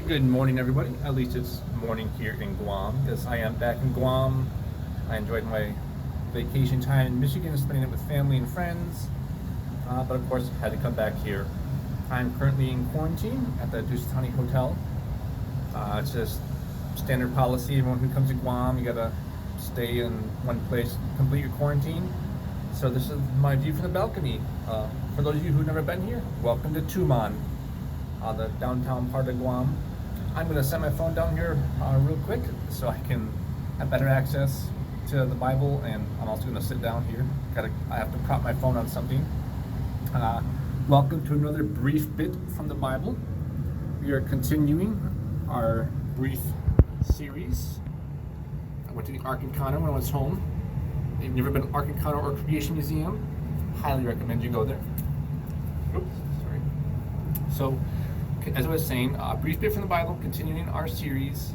Good morning, everybody. At least it's morning here in Guam, because I am back in Guam. I enjoyed my vacation time in Michigan, spending it with family and friends. But of course, had to come back here. I'm currently in quarantine at the County Hotel. It's just standard policy. Everyone who comes to Guam, you gotta stay in one place, complete your quarantine. So this is my view from the balcony. For those of you who've never been here, welcome to Tumon, the downtown part of Guam. I'm going to set my phone down here real quick so I can have better access to the Bible, and I'm also going to sit down here. I have to prop my phone on something. Welcome to another brief bit from the Bible. We are continuing our brief series. I went to the Ark Encounter when I was home. If you've never been to Ark Encounter or Creation Museum, highly recommend you go there. Oops, sorry. So, as I was saying, a brief bit from the Bible, continuing our series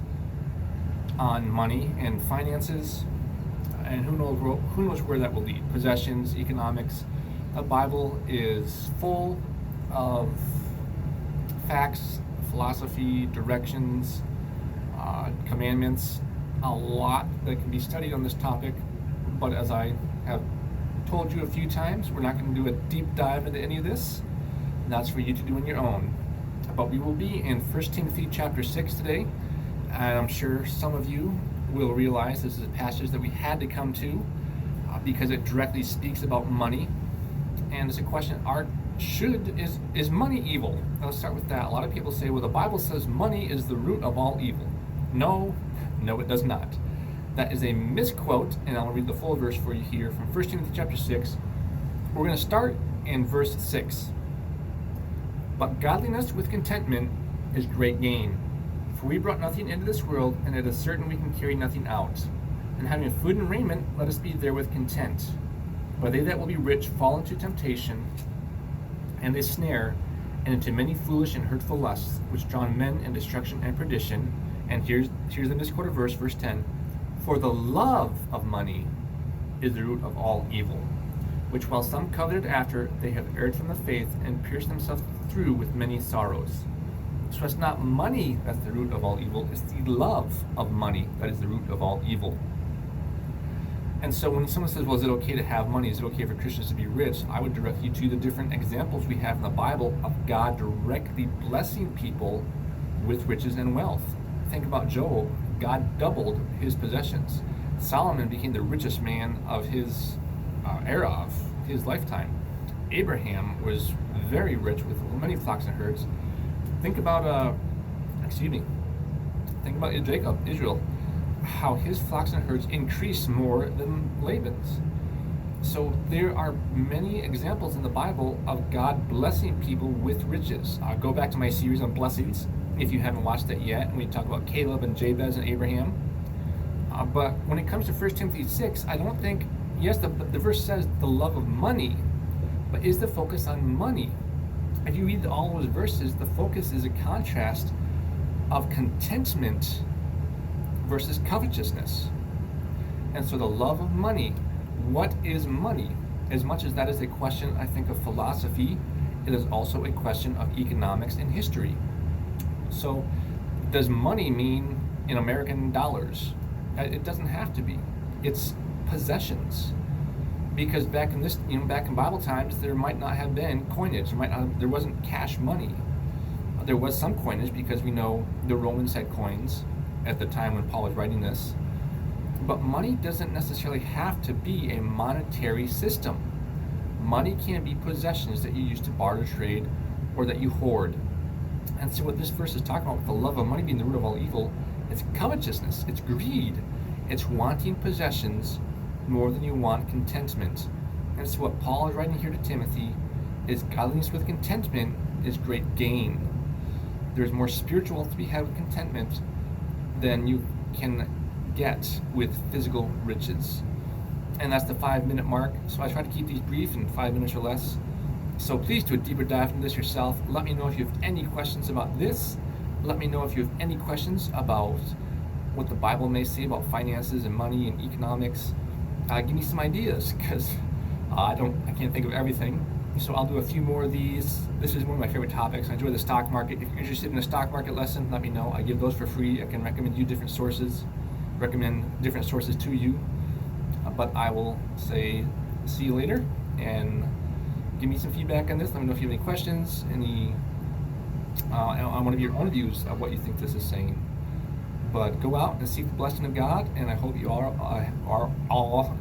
on money and finances, and who knows where that will lead. Possessions, economics. The Bible is full of facts, philosophy, directions, commandments, a lot that can be studied on this topic. But as I have told you a few times, we're not going to do a deep dive into any of this. That's for you to do on your own. But we will be in 1 Timothy chapter 6 today, and I'm sure some of you will realize this is a passage that we had to come to because it directly speaks about money. And it's a question, is money evil? Let's start with that. A lot of people say, well, the Bible says money is the root of all evil. No, it does not. That is a misquote, and I'll read the full verse for you here from 1 Timothy chapter 6. We're going to start in verse 6. But godliness with contentment is great gain. For we brought nothing into this world, and it is certain we can carry nothing out. And having food and raiment, let us be therewith content. But they that will be rich fall into temptation, and a snare, and into many foolish and hurtful lusts, which draw men in destruction and perdition. And here's the misquoted verse, verse 10. For the love of money is the root of all evil, which while some coveted after, they have erred from the faith, and pierced themselves through with many sorrows. So it's not money that's the root of all evil, it's the love of money that is the root of all evil. And so when someone says, well, is it okay to have money? Is it okay for Christians to be rich? I would direct you to the different examples we have in the Bible of God directly blessing people with riches and wealth. Think about Job. God doubled his possessions. Solomon became the richest man of his era, of his lifetime. Abraham was very rich with many flocks and herds. Think about Jacob, Israel, how his flocks and herds increased more than Laban's. So there are many examples in the Bible of God blessing people with riches. Go back to my series on blessings if you haven't watched that yet, and we talk about Caleb and Jabez and Abraham. But when it comes to 1 Timothy 6, I don't think, yes, the verse says the love of money, but is the focus on money? If you read all those verses, the focus is a contrast of contentment versus covetousness. And so the love of money, what is money? As much as that is a question, I think, of philosophy, it is also a question of economics and history. So does money mean in American dollars? It doesn't have to be. It's possessions. Because back in Bible times, there might not have been coinage. There wasn't cash money. There was some coinage because we know the Romans had coins at the time when Paul was writing this. But money doesn't necessarily have to be a monetary system. Money can be possessions that you use to barter trade or that you hoard. And so what this verse is talking about, with the love of money being the root of all evil, it's covetousness, it's greed, it's wanting possessions more than you want contentment. And so what Paul is writing here to Timothy is godliness with contentment is great gain. There's more spiritual to be had with contentment than you can get with physical riches. And that's the 5-minute mark. So I try to keep these brief in 5 minutes or less. So please do a deeper dive into this yourself. Let me know if you have any questions about this. Let me know if you have any questions about what the Bible may say about finances and money and economics. Give me some ideas, because I can't think of everything. So I'll do a few more of these. This is one of my favorite topics. I enjoy the stock market. If you're interested in a stock market lesson, let me know. I give those for free. I can recommend you different sources, recommend different sources to you. But I will say see you later, and give me some feedback on this. Let me know if you have any questions, on one of your own views of what you think this is saying. But go out and seek the blessing of God, and I hope you all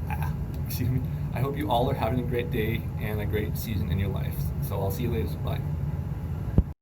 excuse me. I hope you all are having a great day and a great season in your life. So I'll see you later. Bye.